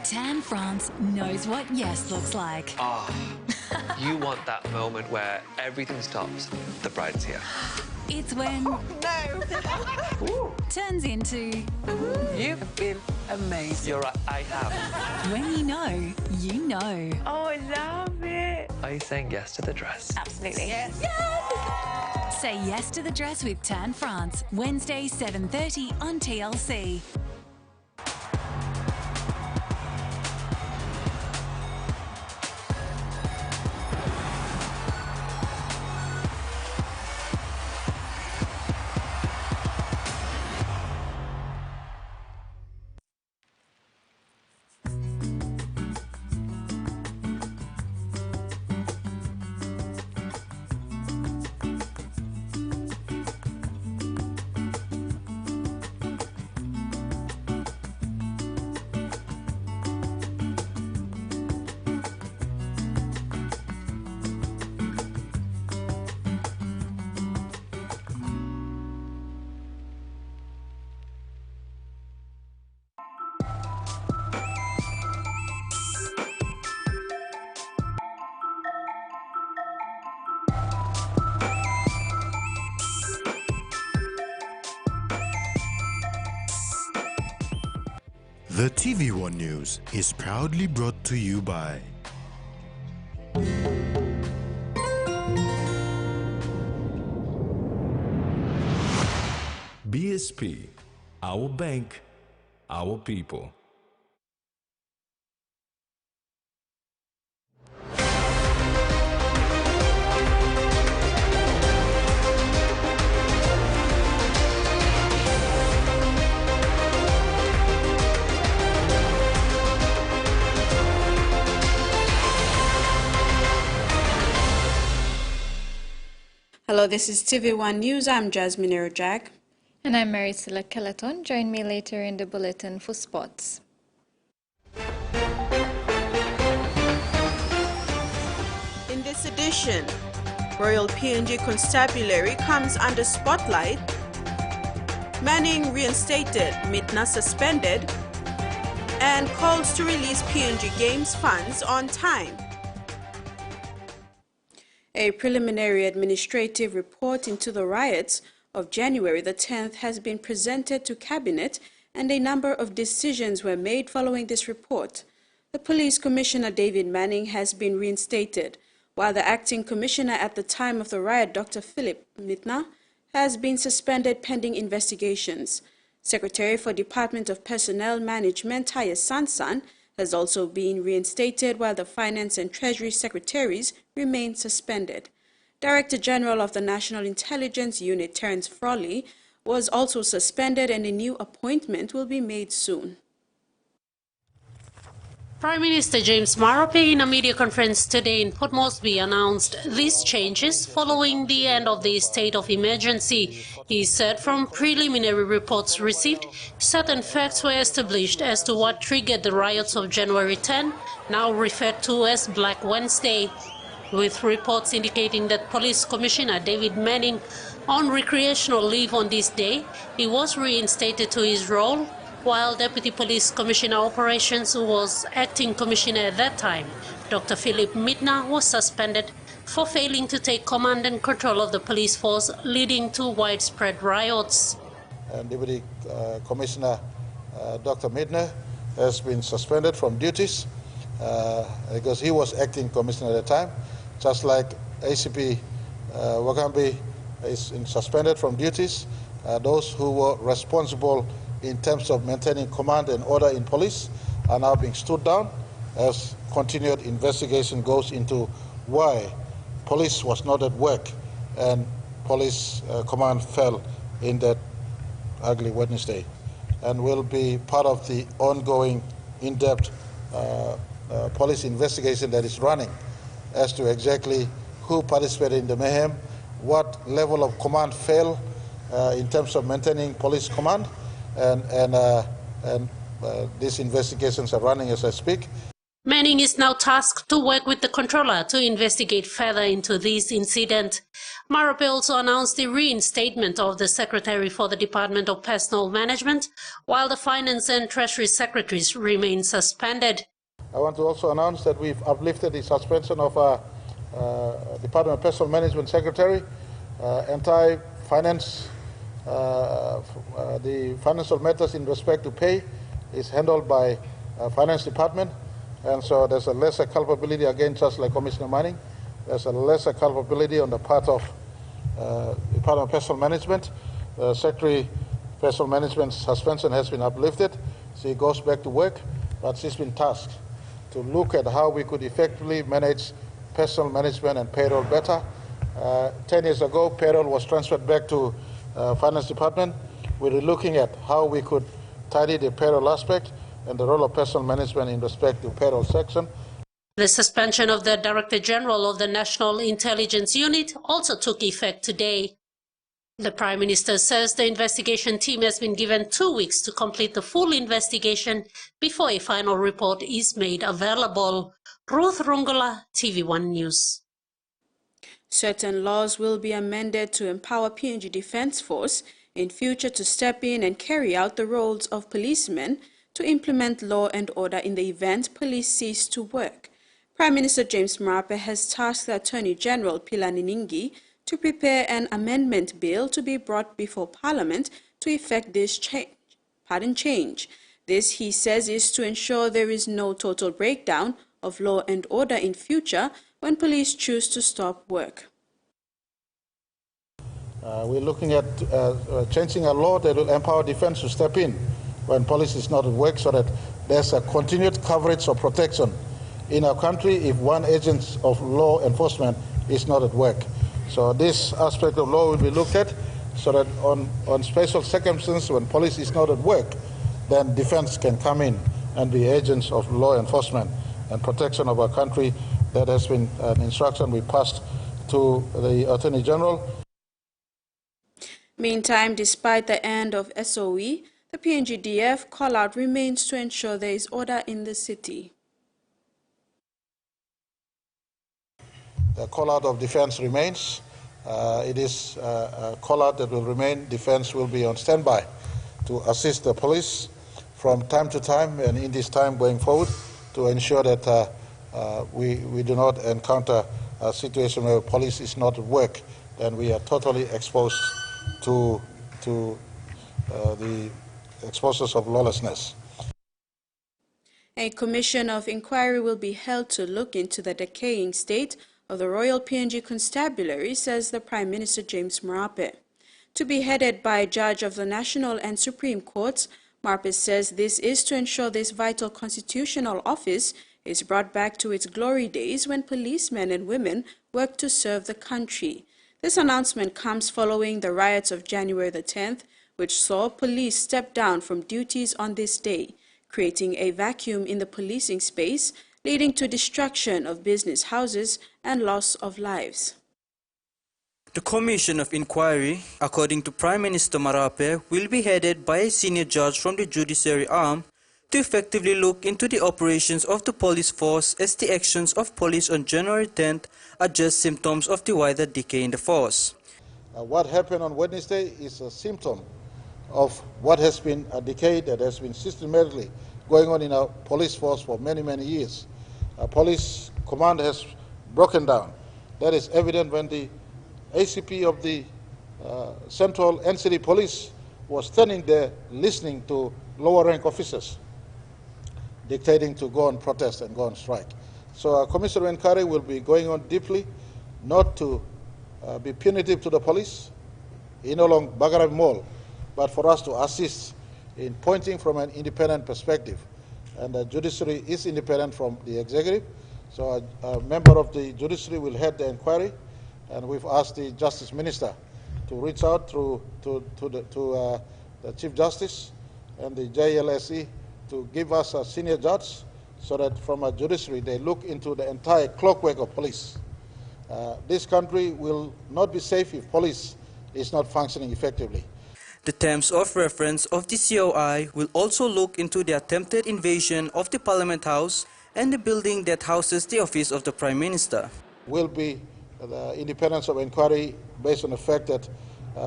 Tan France knows what yes looks like. Ah, you want that moment where everything stops, the bride's here. It's when... Oh, no! turns into... You've been amazing. You're right, I have. When you know, you know. Oh, I love it. Are you saying yes to the dress? Absolutely. Yes. Say yes to the dress with Tan France. Wednesday, 7:30 on TLC. The TVWan News is proudly brought to you by BSP, our bank, our people. Hello, this is TVWan News. I'm Jasmine Erojak. And I'm Maricela Calaton. Join me later in the bulletin for sports. In this edition, Royal PNG Constabulary comes under spotlight, Manning reinstated, Mitna suspended, and calls to release PNG Games funds on time. A preliminary administrative report into the riots of January the 10th has been presented to Cabinet, and a number of decisions were made following this report. The Police Commissioner David Manning has been reinstated, while the acting commissioner at the time of the riot, Dr. Philip Mitna, has been suspended pending investigations. Secretary for Department of Personnel Management, Taya Sansan, has also been reinstated, while the Finance and Treasury Secretaries remain suspended. Director General of the National Intelligence Unit, Terence Frawley, was also suspended, and a new appointment will be made soon. Prime Minister James Marape in a media conference today in Port Moresby announced these changes following the end of the state of emergency. He said from preliminary reports received, certain facts were established as to what triggered the riots of January 10, now referred to as Black Wednesday, with reports indicating that Police Commissioner David Manning on recreational leave on this day. He was reinstated to his role, while Deputy Police Commissioner Operations, who was acting commissioner at that time, Dr. Philip Mitna, was suspended for failing to take command and control of the police force, leading to widespread riots. Deputy Commissioner Dr. Mitna has been suspended from duties because he was acting commissioner at the time, just like ACP Wagambi is suspended from duties. Those who were responsible in terms of maintaining command and order in police are now being stood down as continued investigation goes into why police was not at work and police command fell in that ugly Wednesday, and will be part of the ongoing in-depth police investigation that is running as to exactly who participated in the mayhem, what level of command fell in terms of maintaining police command, and these investigations are running as I speak. Manning is now tasked to work with the controller to investigate further into this incident. Marape also announced the reinstatement of the Secretary for the Department of Personnel Management, while the Finance and Treasury Secretaries remain suspended. I want to also announce that we've uplifted the suspension of our Department of Personnel Management Secretary, anti-finance, the financial matters in respect to pay is handled by Finance Department, and so there's a lesser culpability again, just like Commissioner Manning. There's a lesser culpability on the part of Department of Personnel Management. Secretary Personnel Management suspension has been uplifted. She goes back to work, but she's been tasked to look at how we could effectively manage personnel management and payroll better. 10 years ago, payroll was transferred back to Finance Department. We're looking at how we could tidy the payroll aspect and the role of personnel management in respect to payroll section. The suspension of the Director General of the National Intelligence Unit also took effect today. The Prime Minister says the investigation team has been given 2 weeks to complete the full investigation before a final report is made available. Ruth Rungula, TV1 News. Certain laws will be amended to empower PNG Defence Force in future to step in and carry out the roles of policemen to implement law and order in the event police cease to work. Prime Minister James Marape has tasked the Attorney General Pilani Ningi to prepare an amendment bill to be brought before Parliament to effect this change. This, he says, is to ensure there is no total breakdown of law and order in future when police choose to stop work. We're looking at changing a law that will empower defense to step in when police is not at work, so that there's a continued coverage of protection in our country if one agent of law enforcement is not at work. So this aspect of law will be looked at, so that on special circumstances when police is not at work, then defense can come in and be agents of law enforcement and protection of our country. That has been an instruction we passed to the Attorney General. Meantime, despite the end of SOE, the PNGDF call-out remains to ensure there is order in the city. The call-out of defense remains. It is a call-out that will remain. Defense will be on standby to assist the police from time to time, and in this time going forward, to ensure that we do not encounter a situation where police is not at work, then we are totally exposed to the exposures of lawlessness. A commission of inquiry will be held to look into the decaying state of the Royal PNG Constabulary, says the Prime Minister James Marape. To be headed by a judge of the National and Supreme Courts, Marape says this is to ensure this vital constitutional office is brought back to its glory days when policemen and women worked to serve the country. This announcement comes following the riots of January the 10th, which saw police step down from duties on this day, creating a vacuum in the policing space, leading to destruction of business houses and loss of lives. The Commission of Inquiry, according to Prime Minister Marape, will be headed by a senior judge from the judiciary arm to effectively look into the operations of the police force as the actions of police on January 10th are just symptoms of the wider decay in the force. What happened on Wednesday is a symptom of what has been a decay that has been systematically going on in our police force for many, many years. Our police command has broken down. That is evident when the ACP of the Central NCD Police was standing there listening to lower rank officers dictating to go on protest and go on strike. So our Commission of Inquiry will be going on deeply, not to be punitive to the police in along Bagarabi Mall, but for us to assist in pointing from an independent perspective. And the judiciary is independent from the executive, so a member of the judiciary will head the inquiry, and we've asked the Justice Minister to reach out to the Chief Justice and the JLSE to give us a senior judge, so that from a judiciary they look into the entire clockwork of police. This country will not be safe if police is not functioning effectively. The terms of reference of the COI will also look into the attempted invasion of the Parliament House and the building that houses the office of the Prime Minister. Will be the independence of inquiry based on the fact that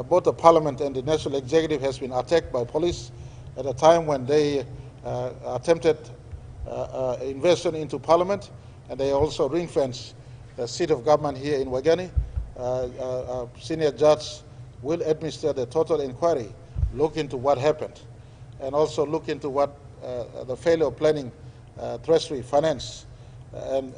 both the Parliament and the National Executive has been attacked by police at a time when they attempted invasion into Parliament, and they also ring-fence the seat of government here in Wagani. Senior judge will administer the total inquiry, look into what happened, and also look into what the failure of planning, treasury, finance, and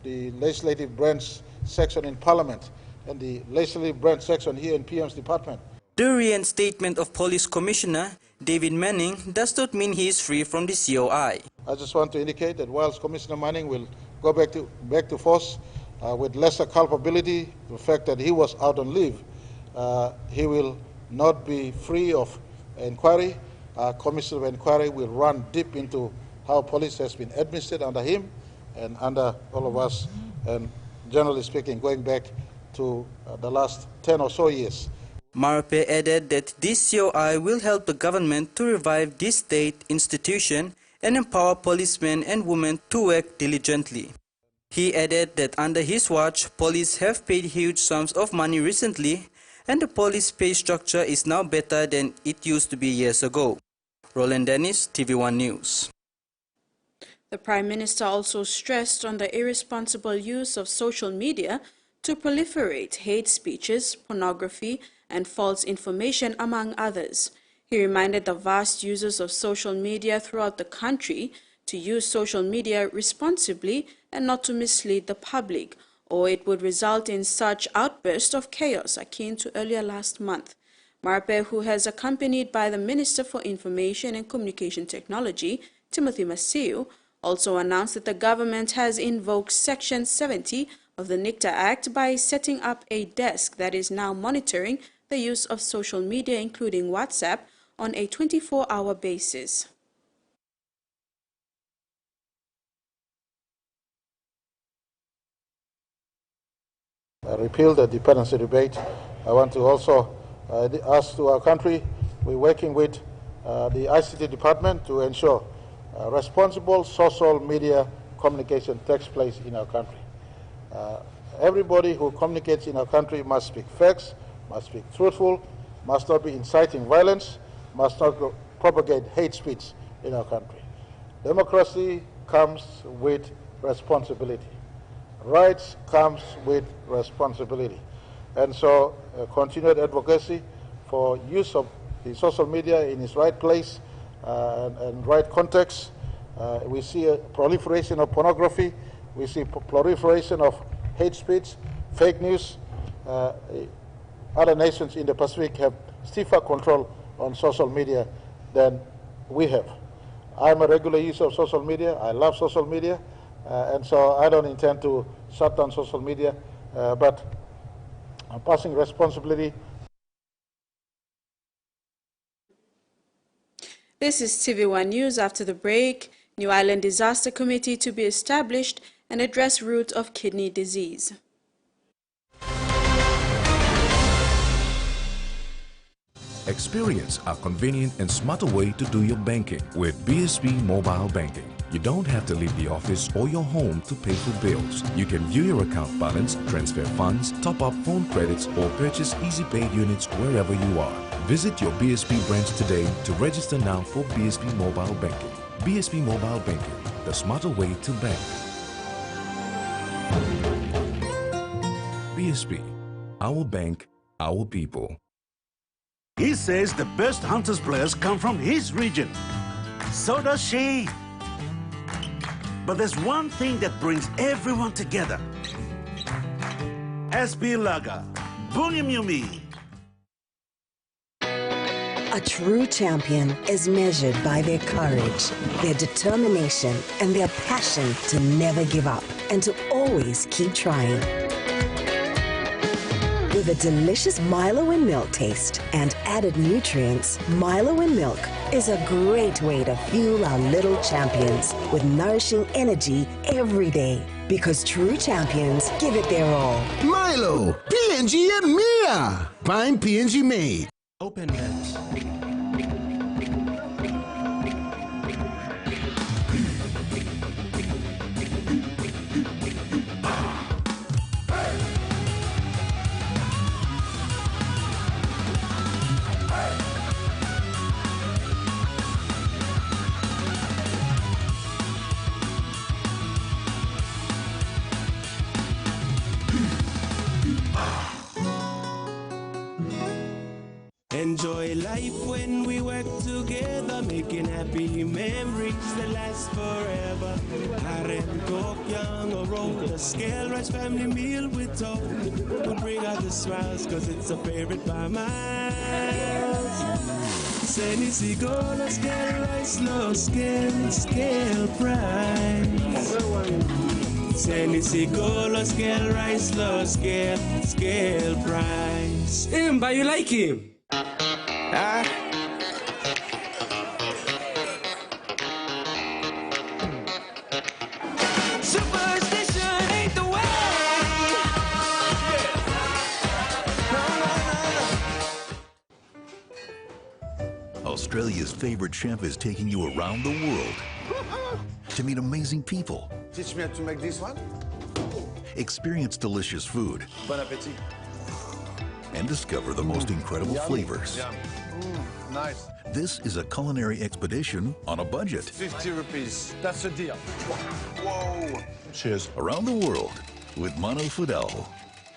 the legislative branch section in Parliament, and the legislative branch section here in PM's department. The reinstatement of Police Commissioner David Manning does not mean he is free from the COI. I just want to indicate that whilst Commissioner Manning will go back to force with lesser culpability, the fact that he was out on leave, he will not be free of inquiry. Commission of inquiry will run deep into how police has been administered under him and under all of us, and generally speaking, going back to the last 10 or so years. Marape added that this COI will help the government to revive this state institution and empower policemen and women to work diligently. He added that under his watch, police have paid huge sums of money recently, and the police pay structure is now better than it used to be years ago. Roland Dennis, TV1 News. The Prime Minister also stressed on the irresponsible use of social media to proliferate hate speeches, pornography, and false information, among others. He reminded the vast users of social media throughout the country to use social media responsibly and not to mislead the public, or it would result in such outbursts of chaos akin to earlier last month. Marape, who has accompanied by the Minister for Information and Communication Technology, Timothy Masiu, also announced that the government has invoked Section 70 of the NICTA Act by setting up a desk that is now monitoring the use of social media, including WhatsApp, on a 24-hour basis. Repeal the dependency debate. I want to also ask to our country, we're working with the ICT department to ensure responsible social media communication takes place in our country. Everybody who communicates in our country must speak facts, must speak truthful, must not be inciting violence, must not propagate hate speech in our country. Democracy comes with responsibility. Rights comes with responsibility. And so continued advocacy for use of the social media in its right place and right context. We see a proliferation of pornography. We see proliferation of hate speech, fake news. Other nations in the Pacific have stiffer control on social media than we have. I'm a regular user of social media. I love social media. And so I don't intend to shut down social media, but I'm passing responsibility. This is TV1 News. After the break, New Island Disaster Committee to be established and address root of kidney disease. Experience a convenient and smarter way to do your banking with BSP Mobile Banking. You don't have to leave the office or your home to pay for bills. You can view your account balance, transfer funds, top up phone credits, or purchase Easy Pay units wherever you are. Visit your BSP branch today to register now for BSP Mobile Banking. BSP Mobile Banking, the smarter way to bank. BSP, our bank, our people. He says the best Hunters players come from his region. So does she. But there's one thing that brings everyone together. SP Lager, Bunyamyumi. A true champion is measured by their courage, their determination, and their passion to never give up and to always keep trying. With a delicious Milo in milk taste and added nutrients, Milo in milk is a great way to fuel our little champions with nourishing energy every day. Because true champions give it their all. Milo, PNG and Mia. Find PNG made. Open bets. Enjoy life when we work together, making happy memories that last forever. Karen, cook, young, or roll the scale rice family meal with toast. We'll bring out the smiles, cause it's a favorite by miles. Senisi go, la scale rice, low scale price. Senisi go, la scale rice, low scale price. But you like him? Superstition ain't the way. Australia's favorite chef is taking you around the world to meet amazing people. Teach me how to make this one. Experience delicious food. Bon appetit. And discover the most incredible flavors. Yum. Nice. This is a culinary expedition on a budget. 50 rupees. That's a deal. Whoa. Cheers. Around the world with Mano Fidel.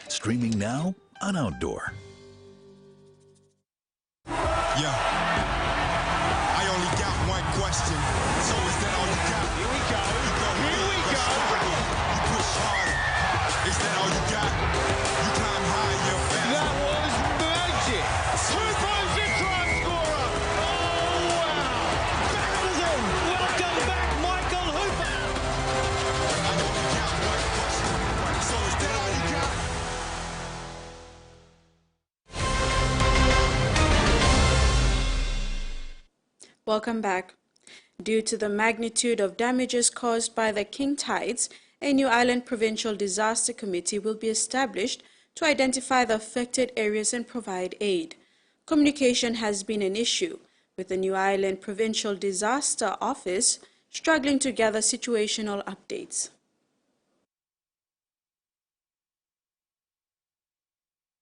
Streaming now on Outdoor. Yeah. I only got one question. So is that all you got? Here we go. Here we go. You push harder. Is that all you got? You climb high, you're fast. That was magic. Hooper's your try scorer. Oh, wow. Baptism. Welcome back, Michael Hooper. I only got one question. So is that all you got? Welcome back. Due to the magnitude of damages caused by the king tides, a New Ireland Provincial Disaster Committee will be established to identify the affected areas and provide aid. Communication has been an issue, with the New Ireland Provincial Disaster Office struggling to gather situational updates.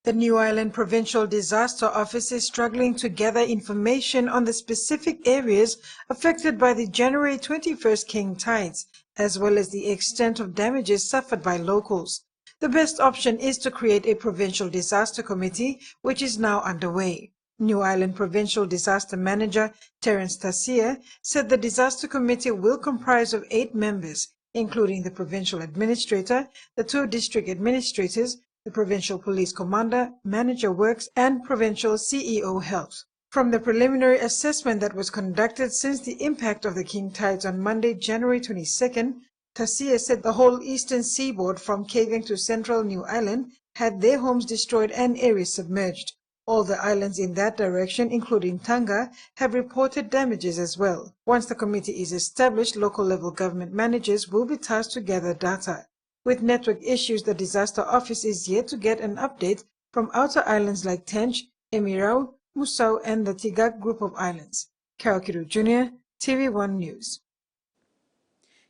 The New Ireland Provincial Disaster Office is struggling to gather information on the specific areas affected by the January 21st king tides, as well as the extent of damages suffered by locals. The best option is to create a Provincial Disaster Committee, which is now underway. New Ireland Provincial Disaster Manager Terence Tassier said the Disaster Committee will comprise of 8 members, including the Provincial Administrator, the 2 District Administrators, the Provincial Police Commander, Manager Works, and Provincial CEO Health. From the preliminary assessment that was conducted since the impact of the king tides on Monday, January 22nd, Tassier said the whole eastern seaboard from Cavan to central New Ireland had their homes destroyed and areas submerged. All the islands in that direction, including Tonga, have reported damages as well. Once the committee is established, local level government managers will be tasked to gather data. With network issues, the disaster office is yet to get an update from outer islands like Tench, Emirau, Musau, and the Tigak group of islands. Carol Kiru Jr., TVWan News.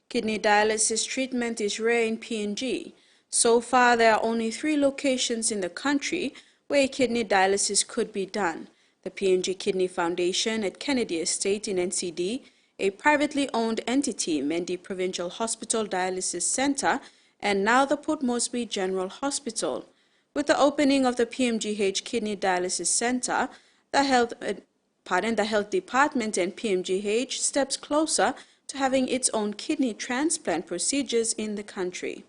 Kidney dialysis treatment is rare in PNG. So far, there are only 3 locations in the country where kidney dialysis could be done. The PNG Kidney Foundation at Kennedy Estate in NCD, a privately owned entity, Mendi Provincial Hospital Dialysis Center, and now the Port Moresby General Hospital. With the opening of the PMGH Kidney Dialysis Center, the Health Department and PMGH steps closer to having its own kidney transplant procedures in the country.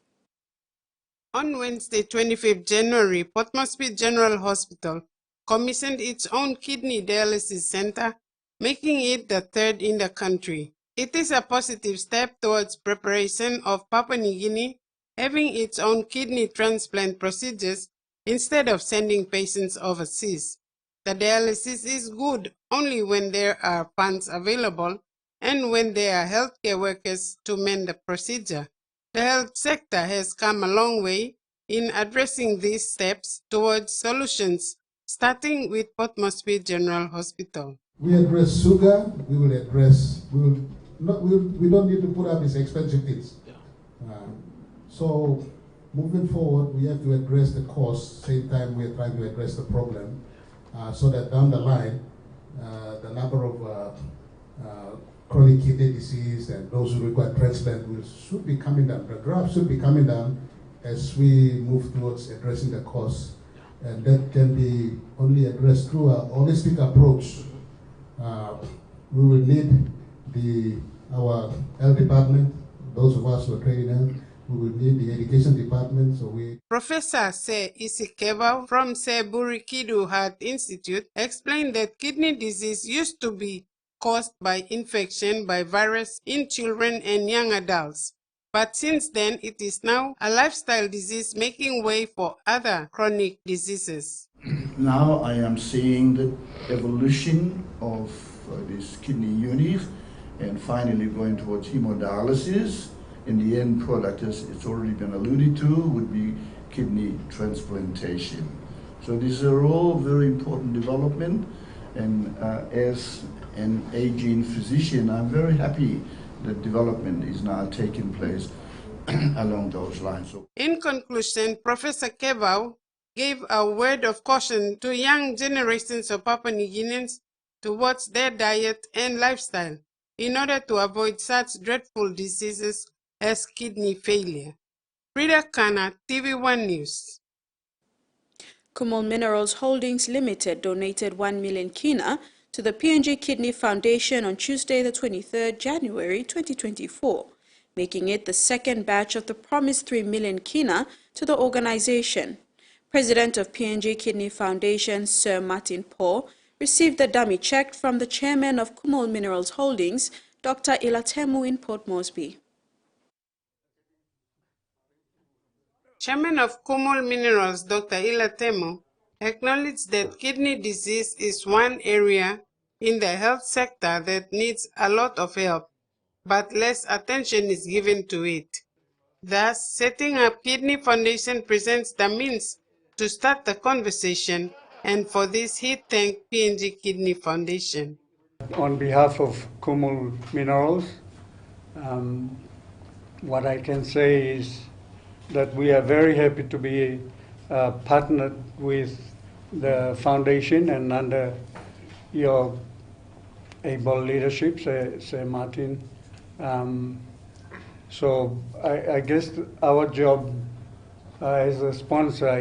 On Wednesday, 25th January, Port Moresby General Hospital commissioned its own kidney dialysis center, making it the 3rd in the country. It is a positive step towards preparation of Papua New Guinea having its own kidney transplant procedures instead of sending patients overseas. The dialysis is good only when there are funds available and when there are healthcare workers to man the procedure. The health sector has come a long way in addressing these steps towards solutions, starting with Port Moresby General Hospital. We address sugar, we will address, we don't need to put up these expensive things. So moving forward, we have to address the cause, same time we are trying to address the problem, so that down the line, the number of chronic kidney disease and those who require transplant should be coming down. The graph should be coming down as we move towards addressing the cause. And that can be only addressed through a holistic approach. We will need our health department, those of us who are training health. We will need the education department. Professor Se Isikeva from Se Burikidu Heart Institute explained that kidney disease used to be caused by infection by virus in children and young adults. But since then, it is now a lifestyle disease making way for other chronic diseases. Now I am seeing the evolution of these kidney units and finally going towards hemodialysis. In the end product, as it's already been alluded to, would be kidney transplantation. So these are all very important development, and as an aging physician, I'm very happy that development is now taking place along those lines. In conclusion, Professor Kevau gave a word of caution to young generations of Papua New Guineans towards their diet and lifestyle in order to avoid such dreadful diseases as kidney failure. Frida Kana, TVWan News. Kumul Minerals Holdings Limited donated 1 million kina to the PNG Kidney Foundation on Tuesday, the 23rd January 2024, making it the second batch of the promised 3 million kina to the organization. President of PNG Kidney Foundation, Sir Martin Paul, received the dummy check from the chairman of Kumul Minerals Holdings, Dr. Ilatemu in Port Moresby. Chairman of Kumul Minerals, Dr. Ilatemu, acknowledged that kidney disease is one area in the health sector that needs a lot of help, but less attention is given to it. Thus, setting up Kidney Foundation presents the means to start the conversation, and for this he thanked PNG Kidney Foundation. On behalf of Kumul Minerals, what I can say is that we are very happy to be partnered with the foundation and under your able leadership, Sir Martin. So I guess our job as a sponsor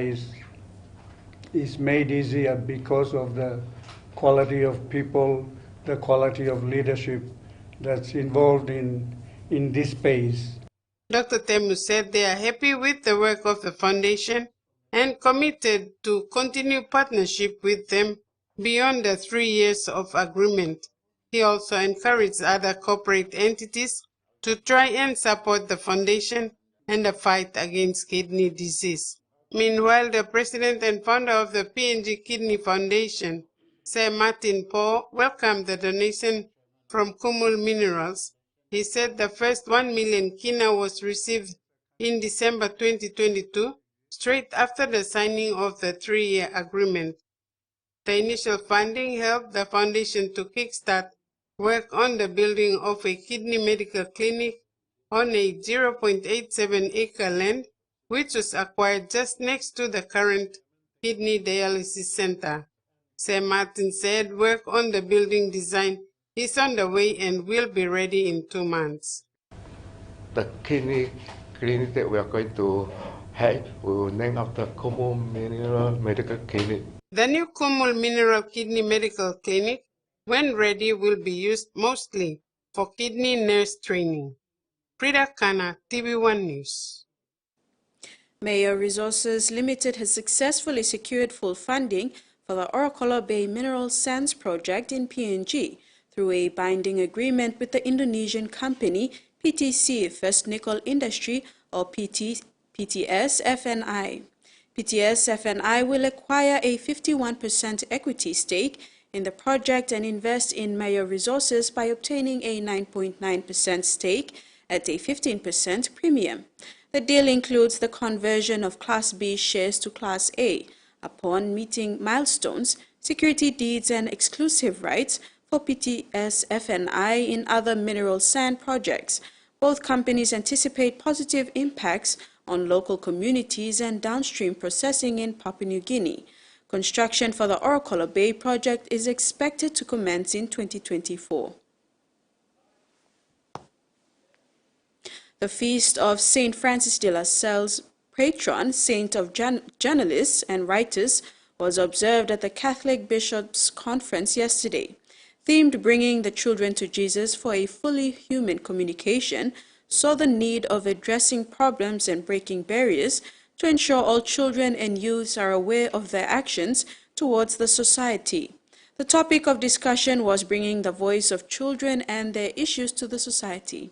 is made easier because of the quality of people, the quality of leadership that's involved in this space. Dr. Temu said they are happy with the work of the foundation and committed to continue partnership with them beyond the 3 years of agreement. He also encouraged other corporate entities to try and support the foundation and the fight against kidney disease. Meanwhile, the president and founder of the PNG Kidney Foundation, Sir Martin Paul, welcomed the donation from Kumul Minerals. He said the first 1 million kina was received in December 2022, straight after the signing of the 3-year agreement. The initial funding helped the foundation to kickstart work on the building of a kidney medical clinic on a 0.87-acre land, which was acquired just next to the current kidney dialysis center. Sir Martin said work on the building design is on the way and will be ready in 2 months. The kidney clinic that we are going to have, we will name after Kumul Mineral Medical Clinic. The new Kumul Mineral Kidney Medical Clinic, when ready, will be used mostly for kidney nurse training. Frida Kana, TVWan News. Mayor Resources Limited has successfully secured full funding for the Orokolo Bay Mineral Sands project in PNG through a binding agreement with the Indonesian company PTC First Nickel Industry or PTS-FNI. PTS-FNI will acquire a 51% equity stake in the project and invest in Mayor Resources by obtaining a 9.9% stake at a 15% premium. The deal includes the conversion of Class B shares to Class A, Upon meeting milestones, security deeds and exclusive rights for PTS, FNI in other mineral sand projects, both companies anticipate positive impacts on local communities and downstream processing in Papua New Guinea. Construction for the Orokola Bay project is expected to commence in 2024. The feast of St. Francis de la Salle's patron saint of journalists and writers was observed at the Catholic Bishops' Conference yesterday. Themed Bringing the Children to Jesus for a Fully Human Communication saw the need of addressing problems and breaking barriers to ensure all children and youths are aware of their actions towards the society. The topic of discussion was bringing the voice of children and their issues to the society.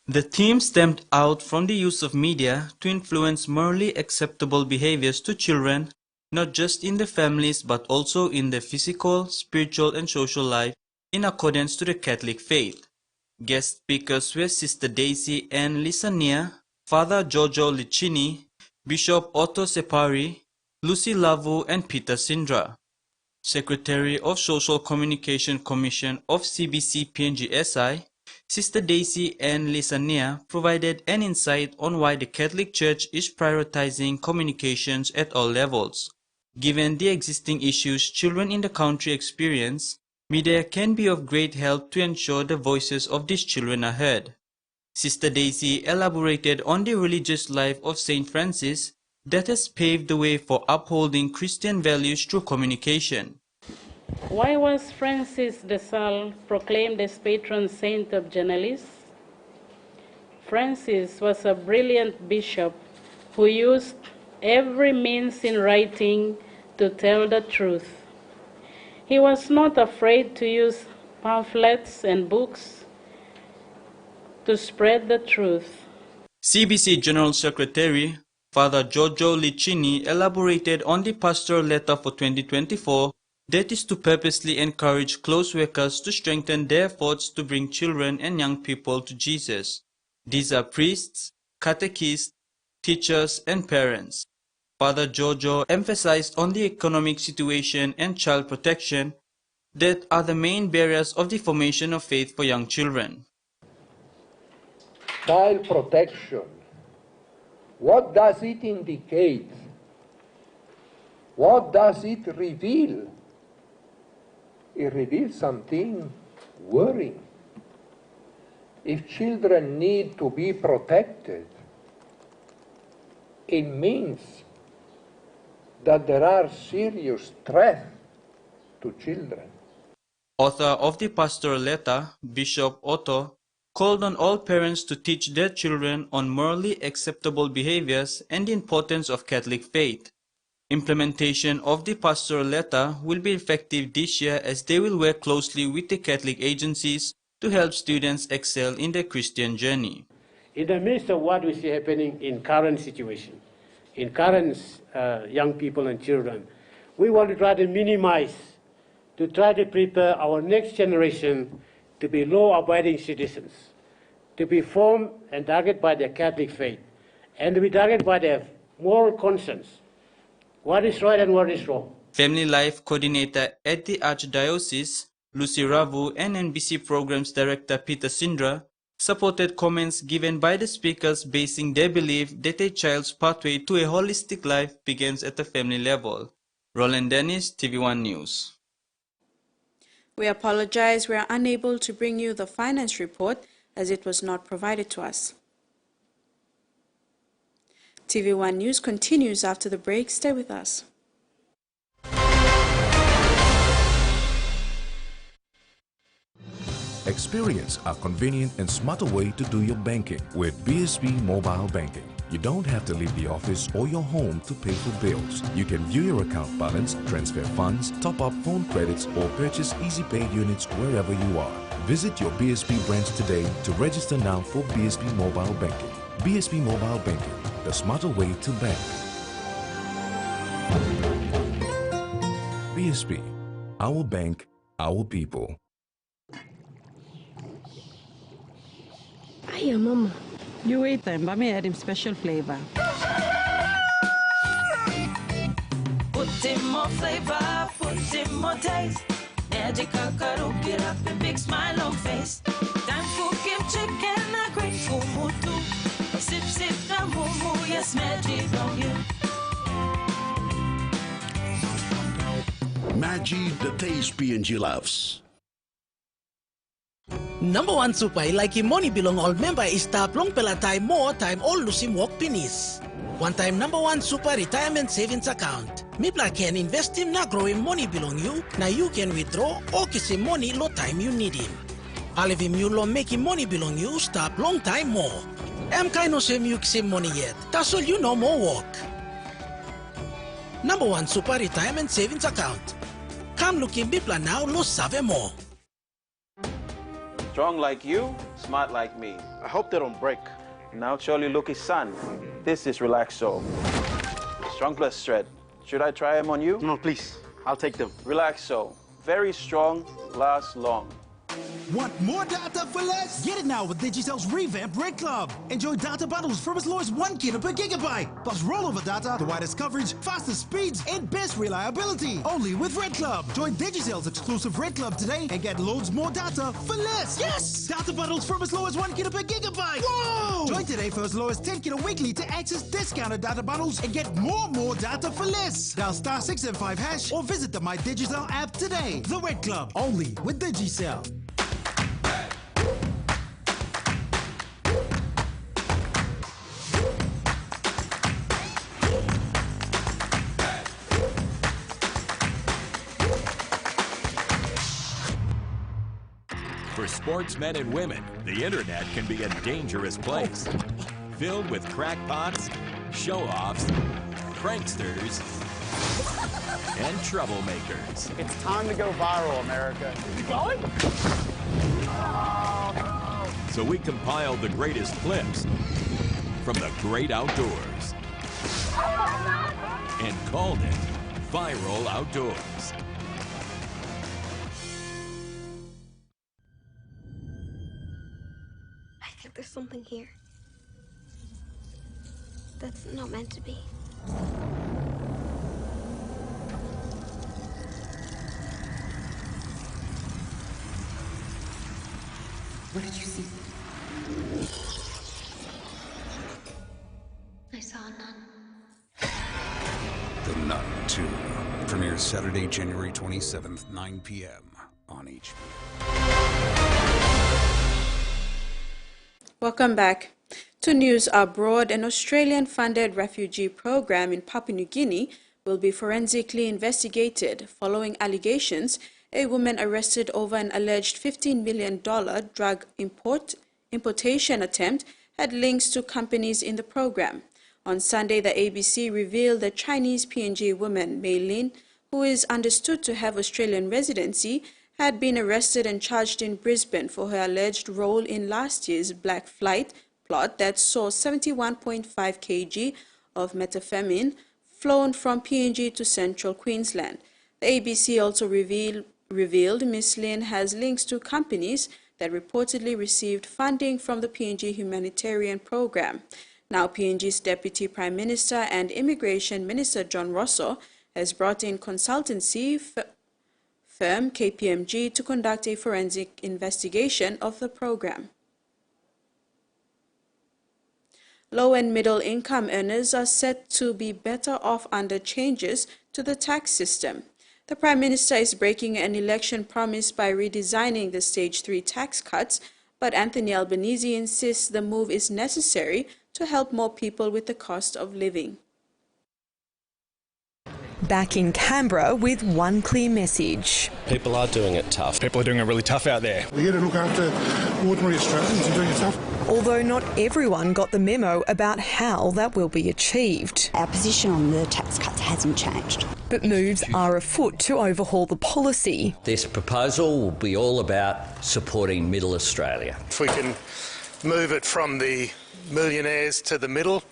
The theme stemmed out from the use of media to influence morally acceptable behaviors to children, not just in their families but also in their physical, spiritual and social life in accordance to the Catholic faith. Guest speakers were Sister Daisy and Lisania, Father Giorgio Licini, Bishop Otto Separi, Lucy Lavu and Peter Sindra. Secretary of Social Communication Commission of CBC PNG SI, Sister Daisy and Lisania provided an insight on why the Catholic Church is prioritizing communications at all levels. Given the existing issues children in the country experience, media can be of great help to ensure the voices of these children are heard. Sister Daisy elaborated on the religious life of St. Francis that has paved the way for upholding Christian values through communication. Why was Francis de Sales proclaimed as patron saint of journalists? Francis was a brilliant bishop who used every means in writing to tell the truth. He was not afraid to use pamphlets and books to spread the truth. CBC General Secretary Father Giorgio Licini elaborated on the pastoral letter for 2024 that is to purposely encourage close workers to strengthen their efforts to bring children and young people to Jesus. These are priests, catechists, teachers, and parents. Father Giorgio emphasized on the economic situation and child protection that are the main barriers of the formation of faith for young children. Child protection. What does it indicate? What does it reveal? It reveals something worrying. If children need to be protected, it means that there are serious threats to children. Author of the pastoral letter, Bishop Otto, called on all parents to teach their children on morally acceptable behaviors and the importance of Catholic faith. Implementation of the pastoral letter will be effective this year as they will work closely with the Catholic agencies to help students excel in their Christian journey. In the midst of what we see happening in current situation, in current young people and children, we want to try to minimize, to try to prepare our next generation to be law-abiding citizens, to be formed and targeted by their Catholic faith, and to be targeted by their moral conscience. What is right and what is wrong? Family Life Coordinator at the Archdiocese, Lucy Ravu, and NBC Programs Director Peter Sindra supported comments given by the speakers basing their belief that a child's pathway to a holistic life begins at the family level. Roland Dennis, TVWan News. We apologize we are unable to bring you the finance report as it was not provided to us. TVWan News continues after the break. Stay with us. Experience a convenient and smarter way to do your banking with BSB Mobile Banking. You don't have to leave the office or your home to pay for bills. You can view your account balance, transfer funds, top up phone credits, or purchase easy pay units wherever you are. Visit your BSB branch today to register now for BSB Mobile Banking. BSB Mobile Banking, the smarter way to bank. BSB, our bank, our people. Hiya, Mama. You wait then, but me add him special flavor. Put in more flavor, put in more taste. Magic kakaro, get up and big smile on face. Time for kim chicken, a great kumutu. Sip, sip, the moo, yes, magic on you. Magic, the taste PNG loves. Number one supai like money belong all member is tap long pela time more time all lusim work pinis. One time number one super retirement savings account. Mipla can invest him na growing money belong you. Now you can withdraw or kisi money low time you need him. All of him you lo making money belong you stop long time more. Kind of same you kisi money yet. That's all you know more work. Number one super retirement savings account. Come looking Mipla now lo save more. Strong like you, smart like me. I hope they don't break. Now surely look his son. This is Relaxo. Strong plus shred. Should I try them on you? No, please. I'll take them. Relaxo. Very strong, lasts long. Want more data for less? Get it now with Digicel's revamped Red Club. Enjoy data bundles from as low as 1 kilo per gigabyte. Plus rollover data, the widest coverage, fastest speeds, and best reliability. Only with Red Club. Join Digicel's exclusive Red Club today and get loads more data for less. Yes! Data bundles from as low as 1 kilo per gigabyte. Whoa! Join today for as low as 10 kilo weekly to access discounted data bundles and get more data for less. Dial *675# or visit the My Digicel app today. The Red Club, only with Digicel. For sportsmen and women, the internet can be a dangerous place. Filled with crackpots, show-offs, pranksters, and troublemakers. It's time to go viral, America. You going? So we compiled the greatest clips from the great outdoors and called it Viral Outdoors. I think there's something here that's not meant to be. What did you see? I saw none. The Nun 2 premieres Saturday, January 27th, 9 p.m. on HBO. Welcome back. To news abroad, an Australian-funded refugee program in Papua New Guinea will be forensically investigated following allegations a woman arrested over an alleged $15 million drug importation attempt had links to companies in the program. On Sunday, the ABC revealed that Chinese PNG woman Mei Lin, who is understood to have Australian residency, had been arrested and charged in Brisbane for her alleged role in last year's Black Flight plot that saw 71.5 kg of methamphetamine flown from PNG to central Queensland. The ABC also revealed Ms. Lin has links to companies that reportedly received funding from the PNG humanitarian program. Now, PNG's Deputy Prime Minister and Immigration Minister John Rosso has brought in consultancy firm KPMG to conduct a forensic investigation of the program. Low and middle income earners are set to be better off under changes to the tax system. The Prime Minister is breaking an election promise by redesigning the Stage 3 tax cuts, but Anthony Albanese insists the move is necessary to help more people with the cost of living. Back in Canberra with one clear message. People are doing it tough. People are doing it really tough out there. We're here to look after ordinary Australians and doing it tough. Although not everyone got the memo about how that will be achieved. Our position on the tax cuts hasn't changed. But moves are afoot to overhaul the policy. This proposal will be all about supporting middle Australia. If we can move it from the millionaires to the middle,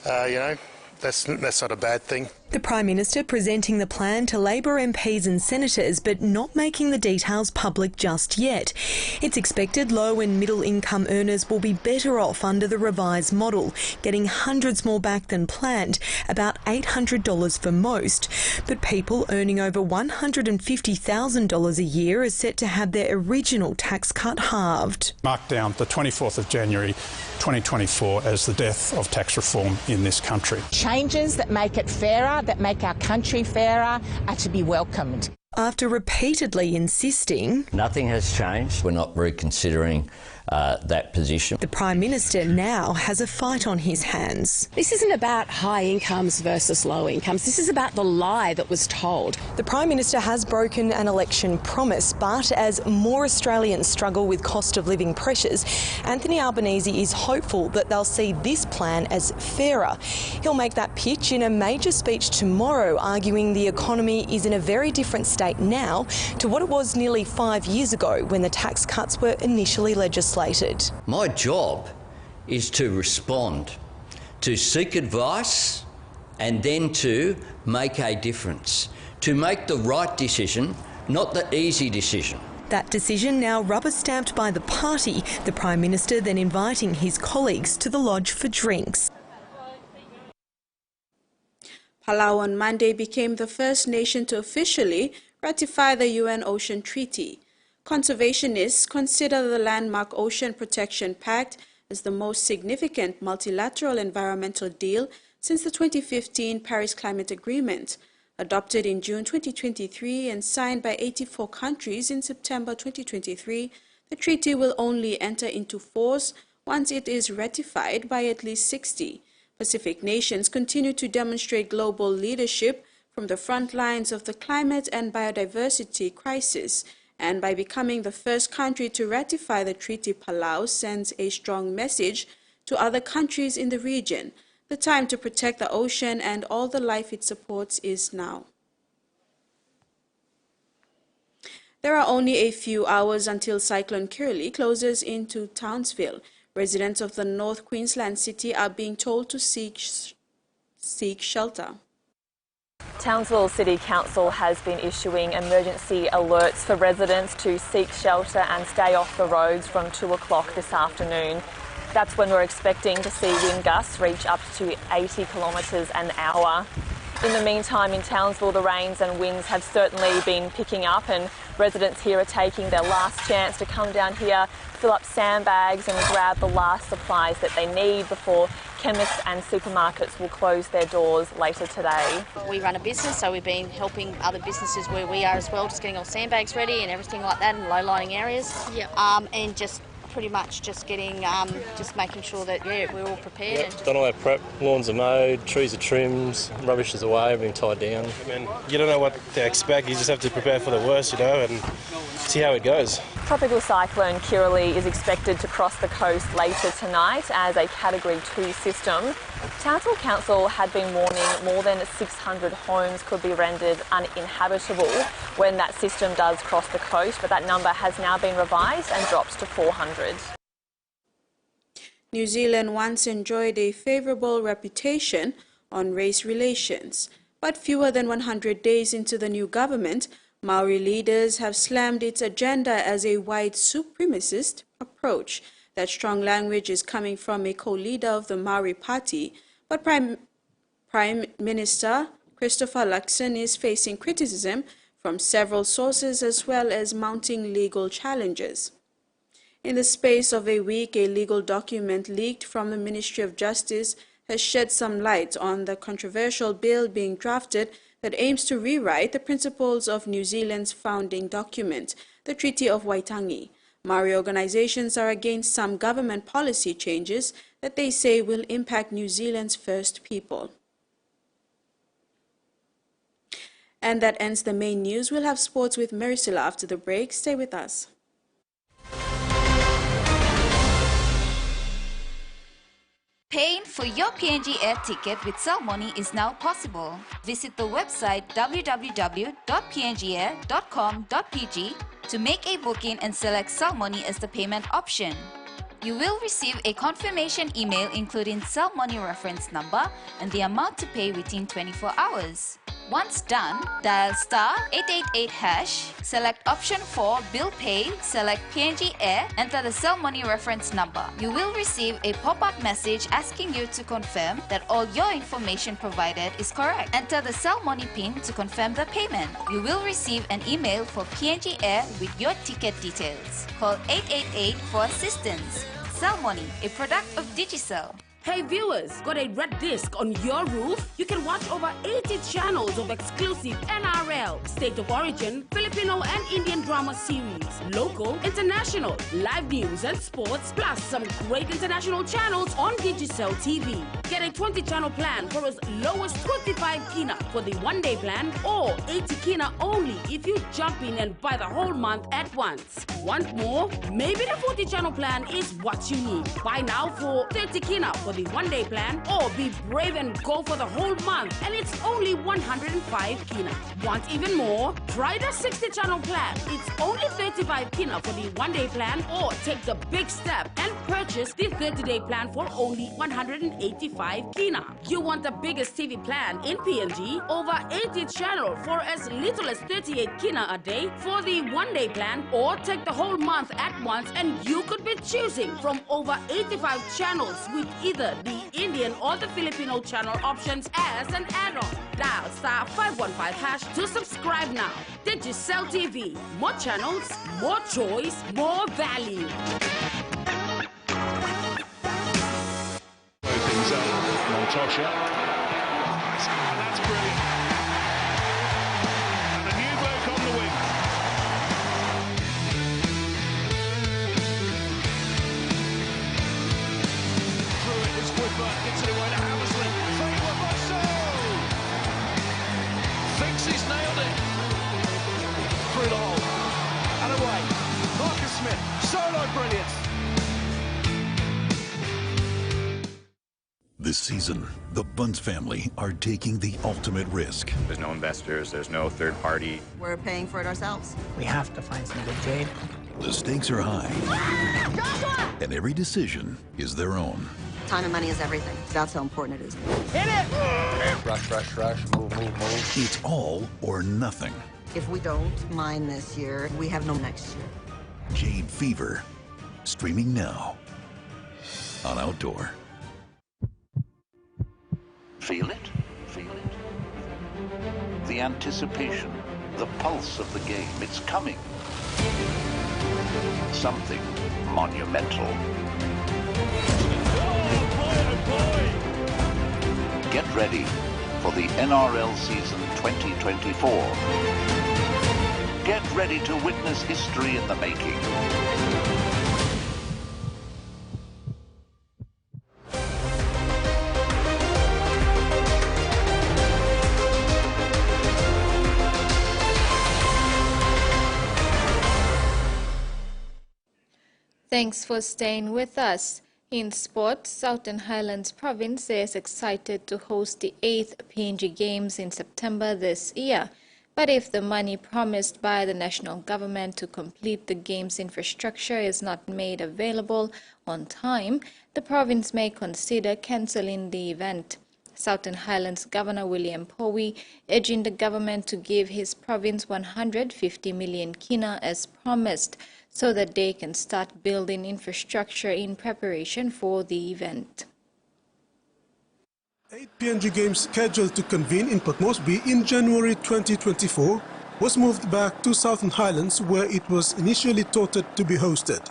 that's not a bad thing. The Prime Minister presenting the plan to Labor MPs and senators, but not making the details public just yet. It's expected low and middle income earners will be better off under the revised model, getting hundreds more back than planned, about $800 for most. But people earning over $150,000 a year are set to have their original tax cut halved. Mark down the 24th of January 2024 as the death of tax reform in this country. Changes that make it fairer, that make our country fairer, are to be welcomed. After repeatedly insisting nothing has changed, we're not reconsidering that position. The Prime Minister now has a fight on his hands. This isn't about high incomes versus low incomes. This is about the lie that was told. The Prime Minister has broken an election promise, but as more Australians struggle with cost of living pressures, Anthony Albanese is hopeful that they'll see this plan as fairer. He'll make that pitch in a major speech tomorrow, arguing the economy is in a very different state now to what it was nearly 5 years ago when the tax cuts were initially legislated. My job is to respond, to seek advice and then to make a difference, to make the right decision, not the easy decision. That decision now rubber-stamped by the party, the Prime Minister then inviting his colleagues to the lodge for drinks. Palau on Monday became the first nation to officially ratify the UN Ocean Treaty. Conservationists consider the landmark Ocean Protection Pact as the most significant multilateral environmental deal since the 2015 Paris Climate Agreement. Adopted in June 2023 and signed by 84 countries in September 2023, the treaty will only enter into force once it is ratified by at least 60. Pacific nations continue to demonstrate global leadership from the front lines of the climate and biodiversity crisis, and by becoming the first country to ratify the treaty, Palau sends a strong message to other countries in the region. The time to protect the ocean and all the life it supports is now. There are only a few hours until Cyclone Kirrily closes into Townsville. Residents of the North Queensland city are being told to seek shelter. Townsville City Council has been issuing emergency alerts for residents to seek shelter and stay off the roads from 2 o'clock this afternoon. That's when we're expecting to see wind gusts reach up to 80 kilometres an hour. In the meantime, in Townsville, the rains and winds have certainly been picking up, and residents here are taking their last chance to come down here, fill up sandbags and grab the last supplies that they need before chemists and supermarkets will close their doors later today. We run a business, so we've been helping other businesses where we are as well, just getting all sandbags ready and everything like that in low-lying areas. Yep. And just pretty much just getting, just making sure that, yeah, we're all prepared. Yep, done all our prep, lawns are mowed, trees are trimmed, rubbish is away, everything tied down. I mean, you don't know what to expect, you just have to prepare for the worst, you know, and see how it goes. Tropical cyclone Kirrily is expected to cross the coast later tonight as a Category 2 system. Townsville Council had been warning more than 600 homes could be rendered uninhabitable when that system does cross the coast, but that number has now been revised and dropped to 400. New Zealand once enjoyed a favourable reputation on race relations, but fewer than 100 days into the new government, Maori leaders have slammed its agenda as a white supremacist approach. That strong language is coming from a co-leader of the Maori Party, but Prime Minister Christopher Luxon is facing criticism from several sources as well as mounting legal challenges. In the space of a week, a legal document leaked from the Ministry of Justice has shed some light on the controversial bill being drafted that aims to rewrite the principles of New Zealand's founding document, the Treaty of Waitangi. Maori organizations are against some government policy changes that they say will impact New Zealand's First People. And that ends the main news. We'll have sports with Maricela after the break. Stay with us. Paying for your PNG air ticket with Salmoney is now possible. Visit the website www.pngair.com.pg to make a booking and select Salmoney as the payment option. You will receive a confirmation email including cell money reference number and the amount to pay within 24 hours. Once done, dial *888#, select option 4 Bill Pay, select PNG Air, enter the cell money reference number. You will receive a pop-up message asking you to confirm that all your information provided is correct. Enter the cell money PIN to confirm the payment. You will receive an email for PNG Air with your ticket details. Call 888 for assistance. Cell Money, a product of Digicel. Hey viewers, got a red disc on your roof? You can watch over 80 channels of exclusive NRL, State of Origin, Filipino and Indian drama series, local, international, live news and sports, plus some great international channels on Digicel TV. Get a 20-channel plan for as low as 25 kina for the one-day plan or 80 kina only if you jump in and buy the whole month at once. Want more? Maybe the 40-channel plan is what you need. Buy now for 30 kina for the one-day plan or be brave and go for the whole month and it's only 105 kina. Want even more? Try the 60-channel plan. It's only 35 kina for the one-day plan or take the big step and purchase the 30-day plan for only 185 kina. You want the biggest TV plan in PNG? Over 80 channel for as little as 38 kina a day for the one-day plan or take the whole month at once and you could be choosing from over 85 channels with either the Indian or the Filipino channel options as an add-on. Dial *515# to subscribe now. Digicel TV. More channels, more choice, more value. Opens up Montosha. That's brilliant. And a new bloke on the wing. Through it is Woodbury, gets it away to Hammersley. Favour Basso! Thinks he's nailed it. Through the hole. And away. Marcus Smith, solo brilliance. This season, the Bunce family are taking the ultimate risk. There's no investors, there's no third party. We're paying for it ourselves. We have to find some good trade. The stakes are high, and every decision is their own. Time and money is everything. That's how important it is. Hit it! Rush, rush, rush, move, move, move. It's all or nothing. If we don't mine this year, we have no next year. Jade Fever, streaming now on Outdoor. Feel it? Feel it? The anticipation, the pulse of the game, it's coming. Something monumental. Get ready for the NRL season 2024. Get ready to witness history in the making. Thanks for staying with us. In sport, Southern Highlands Province is excited to host the 8th PNG Games in September this year. But if the money promised by the national government to complete the Games infrastructure is not made available on time, the province may consider cancelling the event. Southern Highlands Governor William Powie urging the government to give his province 150 million kina as promised, so that they can start building infrastructure in preparation for the event. 8 PNG Games scheduled to convene in Port Moresby in January 2024 was moved back to Southern Highlands, where it was initially touted to be hosted.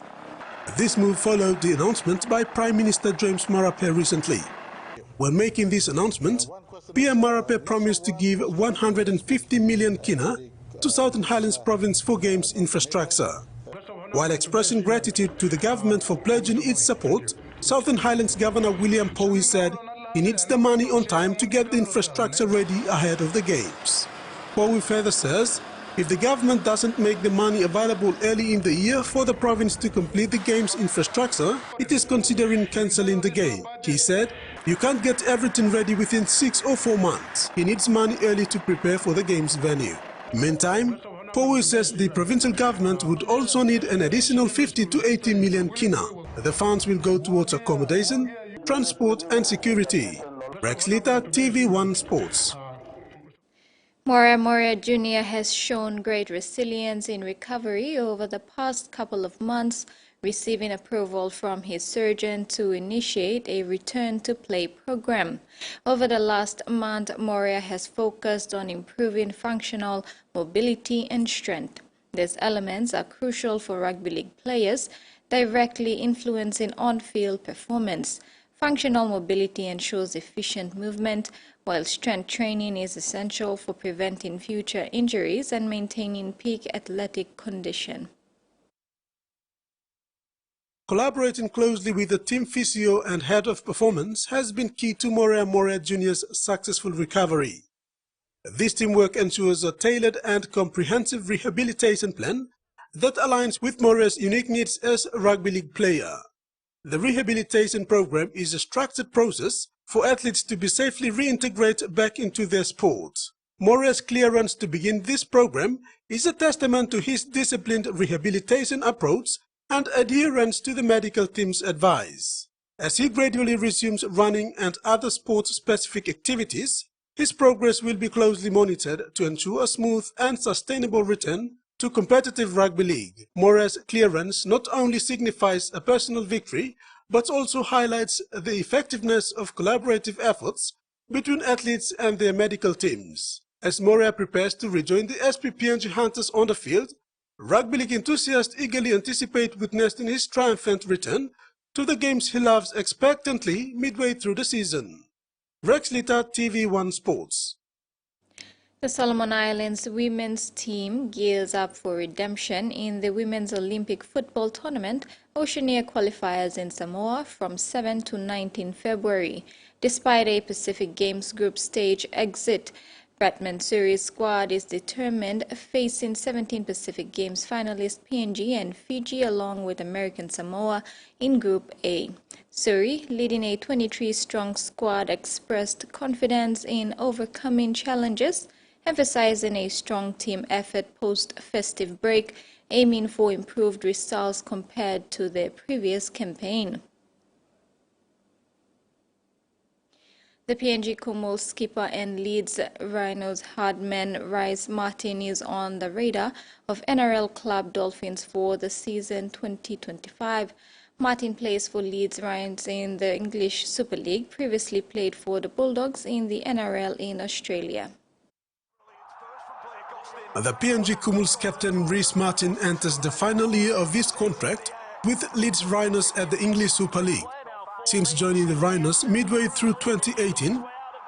This move followed the announcement by Prime Minister James Marape recently. When making this announcement, PM Marape promised to give 150 million kina to Southern Highlands Province for Games infrastructure. While expressing gratitude to the government for pledging its support, Southern Highlands Governor William Powie said he needs the money on time to get the infrastructure ready ahead of the Games. Powie further says if the government doesn't make the money available early in the year for the province to complete the Games infrastructure, it is considering cancelling the game. He said, "You can't get everything ready within 6 or 4 months. He needs money early to prepare for the Games venue." Meantime, Powie says the provincial government would also need an additional 50 to 80 million kina. The funds will go towards accommodation, transport and security. Rex Lita, TV1 Sports. Moria Jr. has shown great resilience in recovery over the past couple of months, receiving approval from his surgeon to initiate a return-to-play program. Over the last month, Moria has focused on improving functional mobility and strength. These elements are crucial for rugby league players, directly influencing on-field performance. Functional mobility ensures efficient movement, while strength training is essential for preventing future injuries and maintaining peak athletic condition. Collaborating closely with the team physio and head of performance has been key to Moria Jr.'s successful recovery. This teamwork ensures a tailored and comprehensive rehabilitation plan that aligns with Moria's unique needs as a rugby league player. The rehabilitation program is a structured process for athletes to be safely reintegrated back into their sport. Moria's clearance to begin this program is a testament to his disciplined rehabilitation approach and adherence to the medical team's advice. As he gradually resumes running and other sport-specific activities, his progress will be closely monitored to ensure a smooth and sustainable return to competitive rugby league. Moria's clearance not only signifies a personal victory, but also highlights the effectiveness of collaborative efforts between athletes and their medical teams. As Moria prepares to rejoin the PNG Hunters on the field, rugby league enthusiasts eagerly anticipate witnessing his triumphant return to the games he loves expectantly midway through the season. Rex Lita, TV1 Sports. The Solomon Islands women's team gears up for redemption in the Women's Olympic Football Tournament Oceania qualifiers in Samoa from 7 to 19 February. Despite a Pacific Games group stage exit, Bradman Suri's squad is determined, facing 17 Pacific Games finalists PNG and Fiji along with American Samoa in Group A. Suri, leading a 23-strong squad, expressed confidence in overcoming challenges, emphasizing a strong team effort post-festive break, aiming for improved results compared to their previous campaign. The PNG Kumul skipper and Leeds Rhinos hardman Rice Martin is on the radar of NRL club Dolphins for the season 2025. Martin plays for Leeds Rhinos in the English Super League, previously played for the Bulldogs in the NRL in Australia. The PNG Kumul's captain Reece Martin enters the final year of his contract with Leeds Rhinos at the English Super League. Since joining the Rhinos midway through 2018,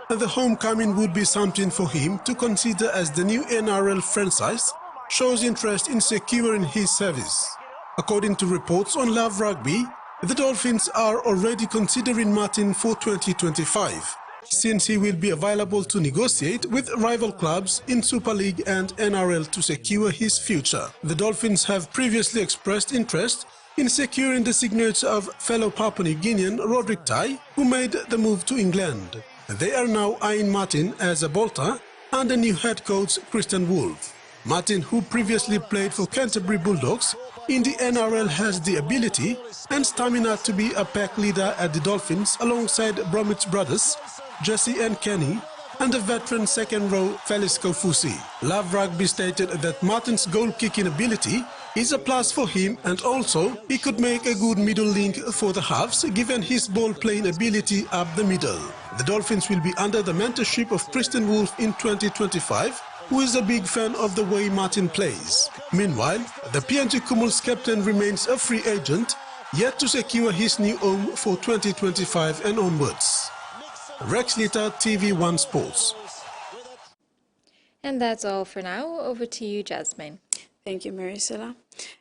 the homecoming would be something for him to consider as the new NRL franchise shows interest in securing his service. According to reports on Love Rugby, the Dolphins are already considering Martin for 2025. Since he will be available to negotiate with rival clubs in Super League and NRL to secure his future. The Dolphins have previously expressed interest in securing the signature of fellow Papua New Guinean Roderick Tai, who made the move to England. They are now eyeing Martin as a bolter under new head coach Christian Wolff. Martin, who previously played for Canterbury Bulldogs in the NRL, has the ability and stamina to be a pack leader at the Dolphins alongside Bromwich brothers Jesse and Kenny and the veteran second row Felix Kofusi. Love Rugby stated that Martin's goal-kicking ability is a plus for him, and also he could make a good middle link for the halves given his ball-playing ability up the middle. The Dolphins will be under the mentorship of Christian Wolff in 2025, who is a big fan of the way Martin plays. Meanwhile, the PNG Kumul's captain remains a free agent, yet to secure his new home for 2025 and onwards. Rex Lita, TV1 Sports. And that's all for now. Over to you, Jasmine. Thank you, Maricela.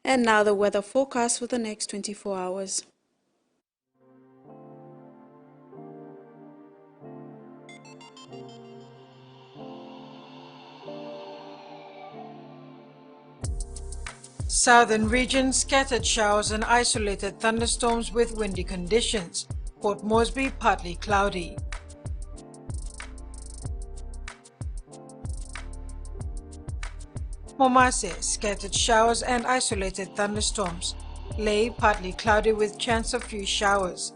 And now the weather forecast for the next 24 hours. Southern region, scattered showers and isolated thunderstorms with windy conditions. Port Moresby, partly cloudy. Momase, scattered showers and isolated thunderstorms. Lae partly cloudy with chance of few showers.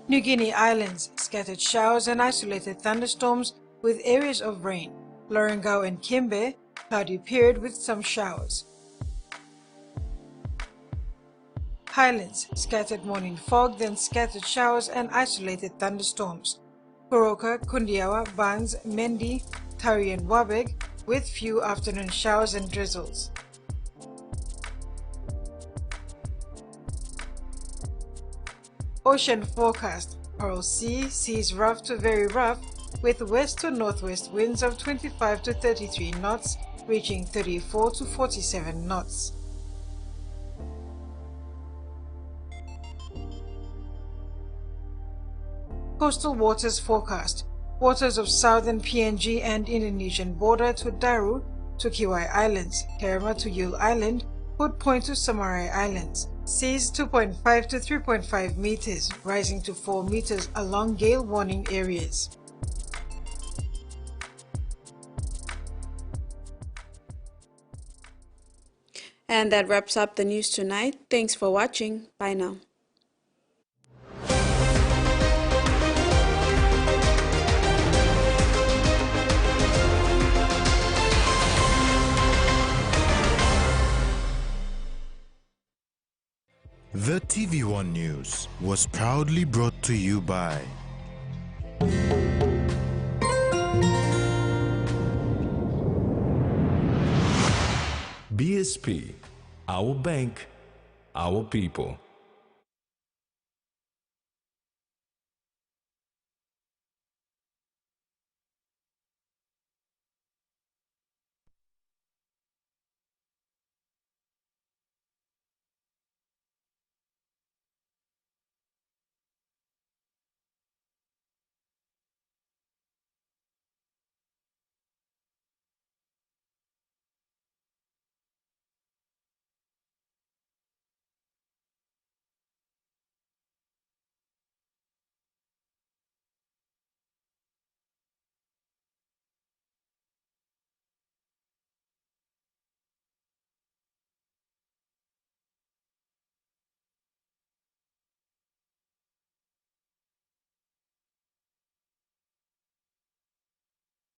New Guinea Islands, scattered showers and isolated thunderstorms with areas of rain. Lorengau and Kimbe, cloudy period with some showers. Highlands, scattered morning fog, then scattered showers and isolated thunderstorms. Koroka, Kundiawa, Bans, Mendi, Tari and Wabeg, with few afternoon showers and drizzles. Ocean forecast. Coral Sea, seas rough to very rough, with west to northwest winds of 25 to 33 knots, reaching 34 to 47 knots. Coastal waters forecast. Waters of southern PNG and Indonesian border to Daru to Kiwai Islands, Kerema to Yule Island, Hood Point to Samarai Islands. Seas 2.5 to 3.5 meters, rising to 4 meters along gale warning areas. And that wraps up the news tonight. Thanks for watching. Bye now. The TVWan News was proudly brought to you by BSP, our bank, our people.